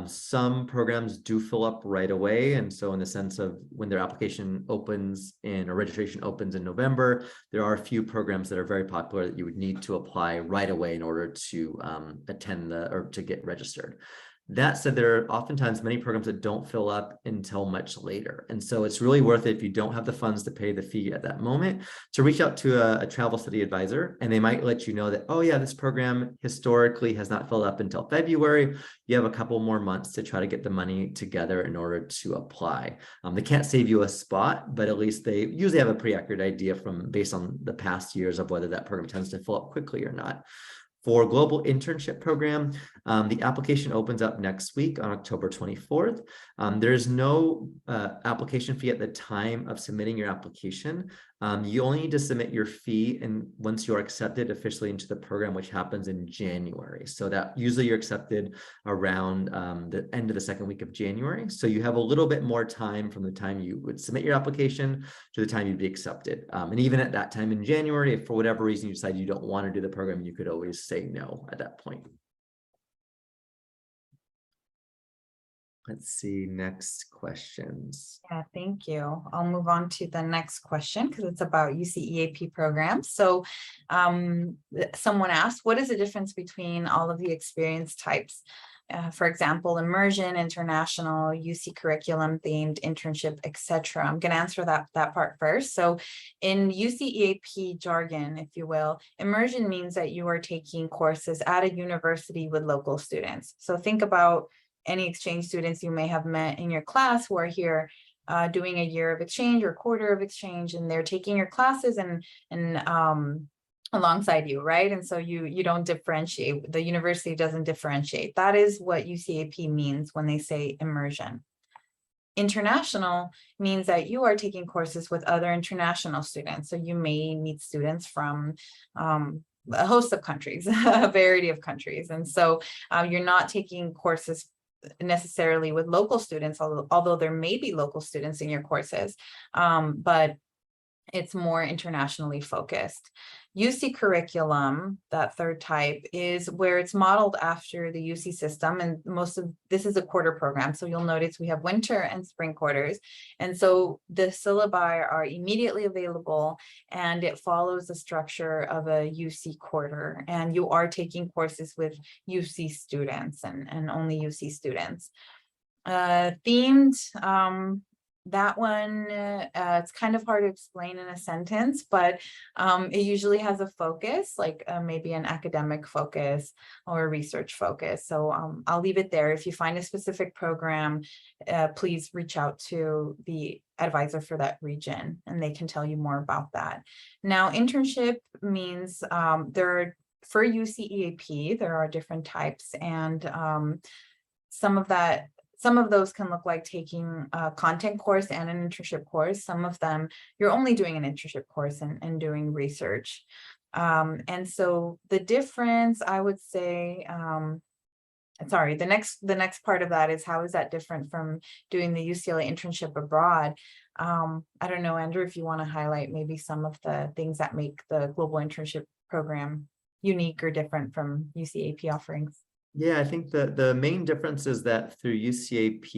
Some programs do fill up right away. And so in the sense of when their application opens or registration opens in November, there are a few programs that are very popular that you would need to apply right away in order to attend or to get registered. That said, there are oftentimes many programs that don't fill up until much later. And so it's really worth it if you don't have the funds to pay the fee at that moment to reach out to a travel study advisor, and they might let you know that, oh yeah, this program historically has not filled up until February. You have a couple more months to try to get the money together in order to apply. They can't save you a spot, but at least they usually have a pretty accurate idea based on the past years of whether that program tends to fill up quickly or not. For Global Internship Program, the application opens up next week on October 24th. There is no application fee at the time of submitting your application. You only need to submit your fee once you're accepted officially into the program, which happens in January. So that usually you're accepted around the end of the second week of January. So you have a little bit more time from the time you would submit your application to the time you'd be accepted. And even at that time in January, if for whatever reason you decide you don't want to do the program, you could always say no at that point. Let's see, next questions. Yeah, thank you. I'll move on to the next question because it's about UCEAP programs. So someone asked, what is the difference between all of the experience types? For example, immersion, international, UC curriculum themed, internship, etc. I'm going to answer that part first. So in UCEAP jargon, if you will, immersion means that you are taking courses at a university with local students. So think about any exchange students you may have met in your class who are here doing a year of exchange or quarter of exchange, and they're taking your classes and alongside you, right? And so you don't differentiate. The university doesn't differentiate. That is what UCAP means when they say immersion. International means that you are taking courses with other international students. So you may meet students from a host of countries, a variety of countries. And so you're not taking courses necessarily with local students, although there may be local students in your courses, but it's more internationally focused. UC curriculum, that third type, is where it's modeled after the UC system, and most of this is a quarter program. So you'll notice we have winter and spring quarters. And so the syllabi are immediately available, and it follows the structure of a UC quarter. And you are taking courses with UC students and only UC students. Themed, that one, it's kind of hard to explain in a sentence, but it usually has a focus, like maybe an academic focus or a research focus. So I'll leave it there. If you find a specific program, please reach out to the advisor for that region and they can tell you more about that. Now, internship means for UCEAP, there are different types, and some of those can look like taking a content course and an internship course. Some of them, you're only doing an internship course and doing research. And so the difference, I would say, sorry, the next part of that is, how is that different from doing the UCLA internship abroad? I don't know, Andrew, if you want to highlight maybe some of the things that make the global internship program unique or different from UCAP offerings. Yeah, I think the main difference is that through UCAP,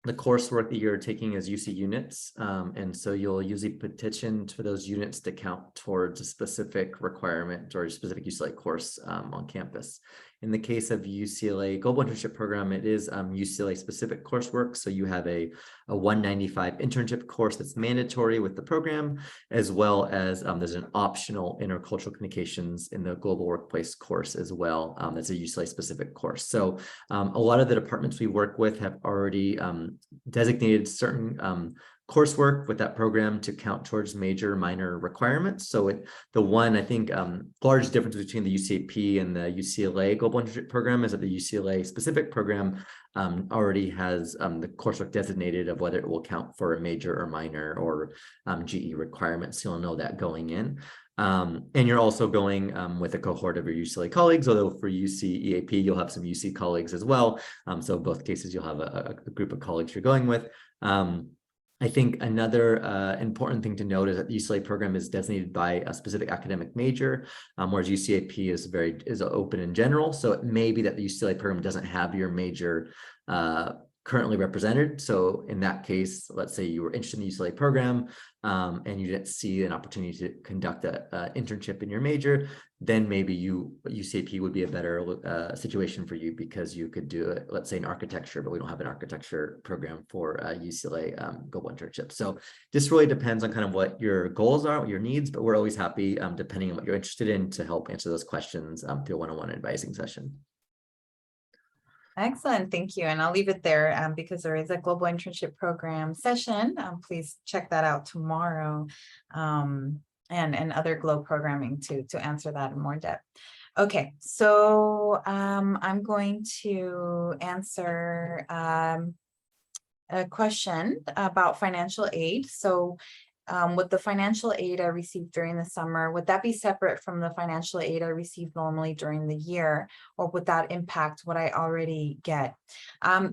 the coursework that you're taking is UC units. And so you'll usually petition for those units to count towards a specific requirement or a specific UCLA course on campus. In the case of UCLA Global Internship Program, it is UCLA specific coursework. So you have a 195 internship course that's mandatory with the program, as well as there's an optional intercultural communications in the global workplace course as well. That's a UCLA specific course. So a lot of the departments we work with have already designated certain coursework with that program to count towards major minor requirements. So the one, I think, large difference between the UCAP and the UCLA Global Internship Program is that the UCLA specific program already has the coursework designated of whether it will count for a major or minor or GE requirements. So you'll know that going in. And you're also going with a cohort of your UCLA colleagues, although for UCEAP, you'll have some UC colleagues as well. So in both cases, you'll have a group of colleagues you're going with. I think another important thing to note is that the UCLA program is designated by a specific academic major, whereas UCAP is open in general. So it may be that the UCLA program doesn't have your major currently represented. So in that case, let's say you were interested in the UCLA program and you didn't see an opportunity to conduct an internship in your major, then maybe UCAP would be a better situation for you, because you could do it, let's say, in architecture, but we don't have an architecture program for UCLA global internship. So this really depends on kind of what your goals are, what your needs, but we're always happy, depending on what you're interested in, to help answer those questions through a one-on-one advising session. Excellent, thank you. And I'll leave it there because there is a global internship program session. Please check that out tomorrow, and other GLOW programming to answer that in more depth. Okay, so I'm going to answer a question about financial aid. So with the financial aid I received during the summer, would that be separate from the financial aid I received normally during the year, or would that impact what I already get?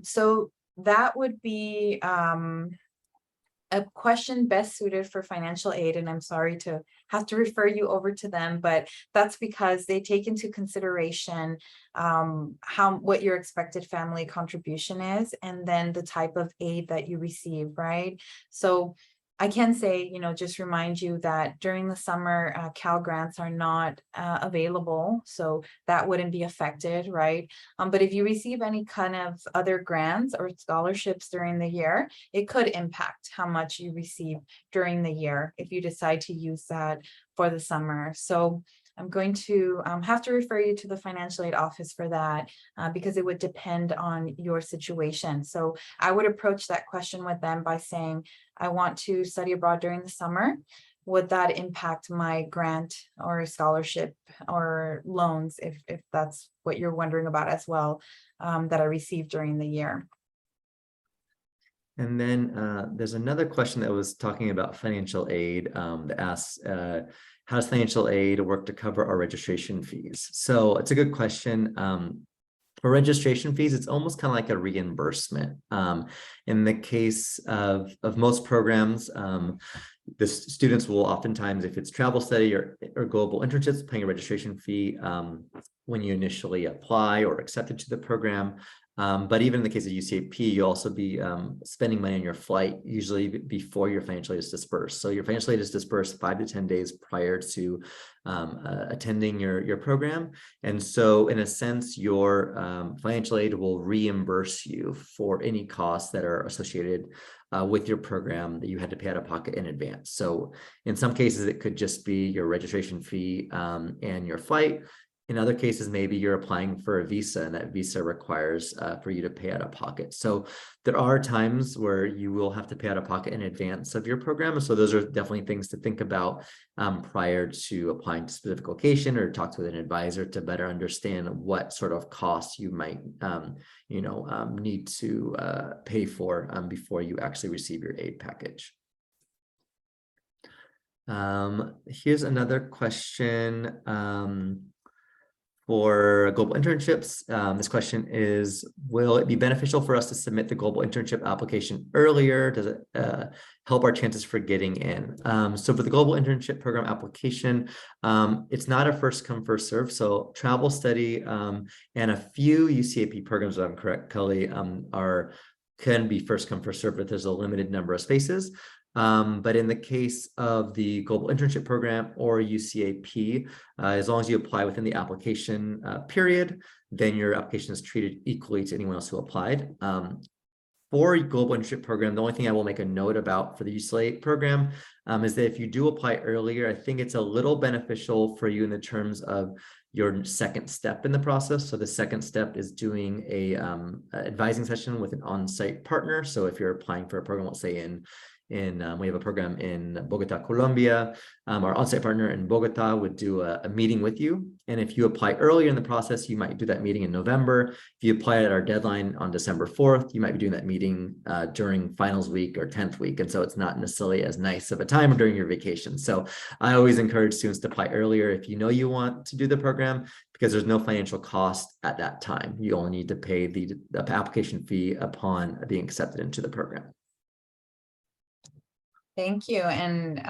So that would be a question best suited for financial aid, and I'm sorry to have to refer you over to them, but that's because they take into consideration what your expected family contribution is, and then the type of aid that you receive, right? So I can say, just remind you that during the summer, Cal grants are not available, so that wouldn't be affected, right? But if you receive any kind of other grants or scholarships during the year, it could impact how much you receive during the year if you decide to use that for the summer. So I'm going to have to refer you to the financial aid office for that because it would depend on your situation. So I would approach that question with them by saying, I want to study abroad during the summer. Would that impact my grant or scholarship or loans, if that's what you're wondering about as well, that I received during the year? And then there's another question that was talking about financial aid that asks, how does financial aid work to cover our registration fees? So it's a good question. For registration fees, it's almost kind of like a reimbursement. In the case of most programs, the students will oftentimes, if it's travel study or global internships, paying a registration fee when you initially apply or accepted to the program. But even in the case of UCAP, you'll also be spending money on your flight, usually before your financial aid is dispersed. So your financial aid is dispersed 5 to 10 days prior to attending your program. And so in a sense, your financial aid will reimburse you for any costs that are associated with your program that you had to pay out of pocket in advance. So in some cases, it could just be your registration fee and your flight. In other cases, maybe you're applying for a visa and that visa requires for you to pay out of pocket. So there are times where you will have to pay out of pocket in advance of your program. So those are definitely things to think about prior to applying to specific location, or talk to an advisor to better understand what sort of costs you might need to pay for before you actually receive your aid package. Here's another question. For global internships, this question is, will it be beneficial for us to submit the global internship application earlier? Does it help our chances for getting in? So for the global internship program application, it's not a first come, first serve. So travel study and a few UCAP programs, if I'm correct, Kelly, can be first come, first serve, but there's a limited number of spaces. But in the case of the global internship program or UCAP, as long as you apply within the application period, then your application is treated equally to anyone else who applied. For global internship program, the only thing I will make a note about for the UCLA program is that if you do apply earlier, I think it's a little beneficial for you in the terms of your second step in the process. So the second step is doing a advising session with an on-site partner. So if you're applying for a program, let's say we have a program in Bogota, Colombia. Our on-site partner in Bogota would do a meeting with you. And if you apply earlier in the process, you might do that meeting in November. If you apply at our deadline on December 4th, you might be doing that meeting during finals week or 10th week. And so it's not necessarily as nice of a time during your vacation. So I always encourage students to apply earlier if you know you want to do the program, because there's no financial cost at that time. You only need to pay the application fee upon being accepted into the program. Thank you. And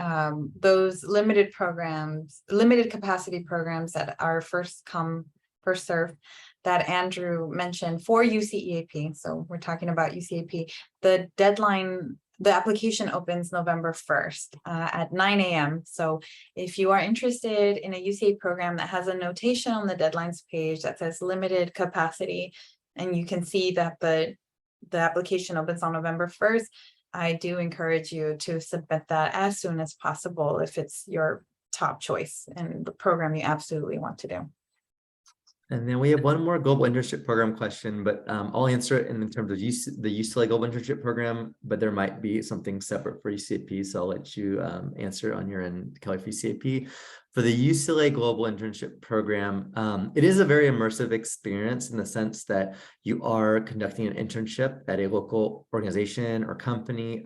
those limited capacity programs that are first come, first serve, that Andrew mentioned for UCEAP. So we're talking about UCAP. The deadline, the application opens November 1st at 9 a.m. So if you are interested in a UCA program that has a notation on the deadlines page that says limited capacity, and you can see that the application opens on November 1st, I do encourage you to submit that as soon as possible if it's your top choice and the program you absolutely want to do. And then we have one more global internship program question, but I'll answer it in terms of the UCLA global internship program, but there might be something separate for UCAP. So I'll let you answer on your end, Kelly, for UCAP. For the UCLA global internship program, it is a very immersive experience in the sense that you are conducting an internship at a local organization or company.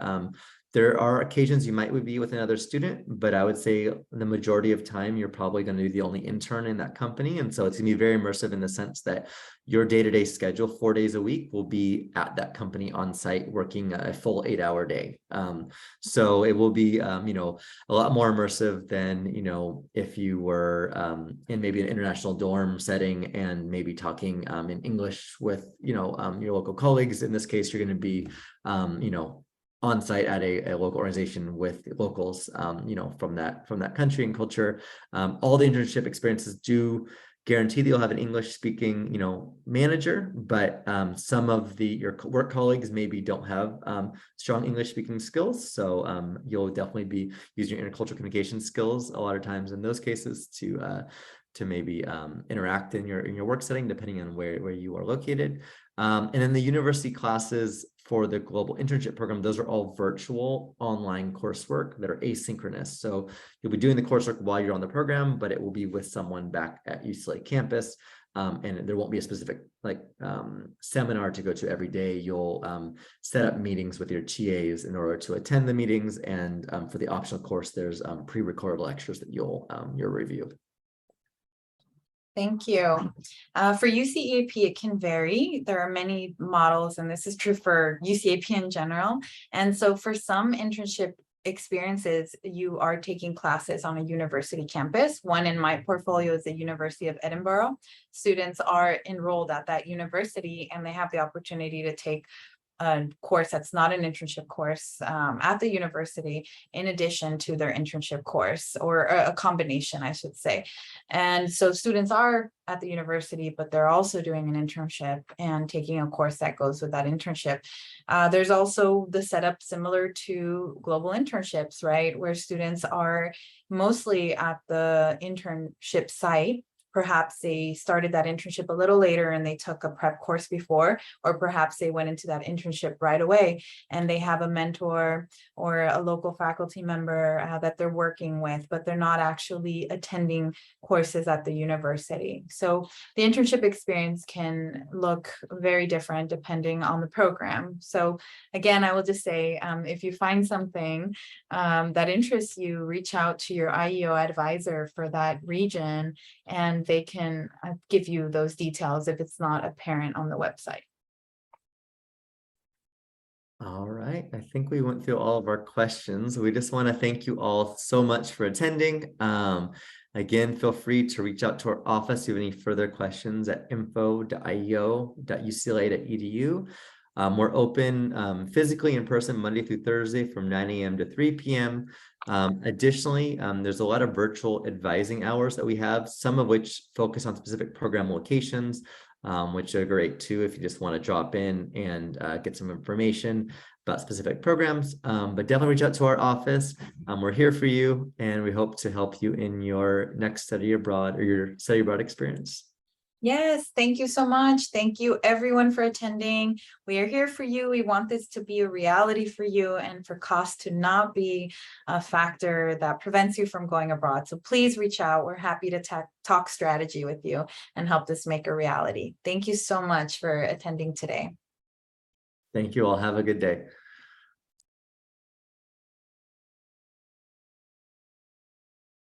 There are occasions you might be with another student, but I would say the majority of time you're probably going to be the only intern in that company. And so it's going to be very immersive in the sense that your day-to-day schedule, 4 days a week, will be at that company on site working a full 8-hour day. So it will be, you know, a lot more immersive than, you know, if you were in maybe an international dorm setting and maybe talking in English with, you know, your local colleagues. In this case, you're going to be, you know, on site at a local organization with locals, you know, from that country and culture. All the internship experiences do guarantee that you'll have an English speaking, you know, manager, but some of your work colleagues maybe don't have strong English speaking skills. So you'll definitely be using your intercultural communication skills a lot of times in those cases to maybe interact in your work setting, depending on where you are located. And then the university classes for the global internship program, those are all virtual online coursework that are asynchronous. So you'll be doing the coursework while you're on the program, but it will be with someone back at UCLA campus. And there won't be a specific seminar to go to every day. You'll set up meetings with your TAs in order to attend the meetings. And for the optional course, there's pre-recorded lectures that you'll review. Thank you. For UCAP, it can vary. There are many models, and this is true for UCAP in general. And so for some internship experiences, you are taking classes on a university campus. One in my portfolio is the University of Edinburgh. Students are enrolled at that university, and they have the opportunity to take a course that's not an internship course at the university, in addition to their internship course, or a combination, I should say. And so students are at the university, but they're also doing an internship and taking a course that goes with that internship. There's also the setup similar to global internships, right? Where students are mostly at the internship site. Perhaps they started that internship a little later and they took a prep course before, or perhaps they went into that internship right away and they have a mentor or a local faculty member that they're working with, but they're not actually attending courses at the university. So the internship experience can look very different depending on the program. So again, I will just say, if you find something that interests you, reach out to your IEO advisor for that region, and they can give you those details if it's not apparent on the website. All right, I think we went through all of our questions. We just want to thank you all so much for attending. Again, feel free to reach out to our office if you have any further questions at info.ieo.ucla.edu. We're open physically in person Monday through Thursday from 9 a.m. to 3 p.m. Additionally, there's a lot of virtual advising hours that we have, some of which focus on specific program locations, which are great too if you just want to drop in and get some information about specific programs. But definitely reach out to our office. We're here for you, and we hope to help you in your next study abroad or your study abroad experience. Yes, thank you so much. Thank you everyone for attending. We are here for you. We want this to be a reality for you and for cost to not be a factor that prevents you from going abroad. So please reach out. We're happy to talk strategy with you and help this make a reality. Thank you so much for attending today. Thank you all. Have a good day.